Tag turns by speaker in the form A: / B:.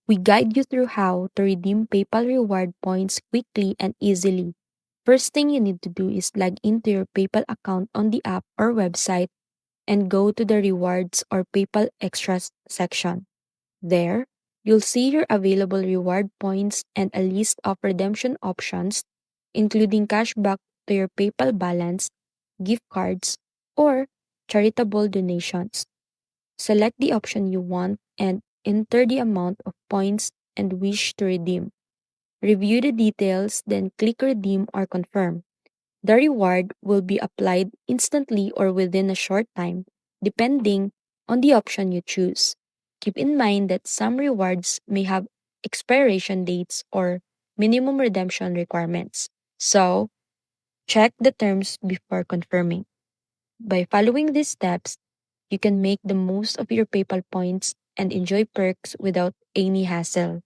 A: We guide you through how to redeem PayPal reward points quickly and easily. First thing you need to do is log into your PayPal account on the app or website and go to the rewards or PayPal extras section. There, you'll see your available reward points and a list of redemption options, including cashback to your PayPal balance, gift cards, or charitable donations. Select the option you want and enter the amount of points and wish to redeem. Review the details, then click redeem or confirm. The reward will be applied instantly or within a short time, depending on the option you choose. Keep in mind that some rewards may have expiration dates or minimum redemption requirements. So, check the terms before confirming. By following these steps, you can make the most of your PayPal points and enjoy perks without any hassle.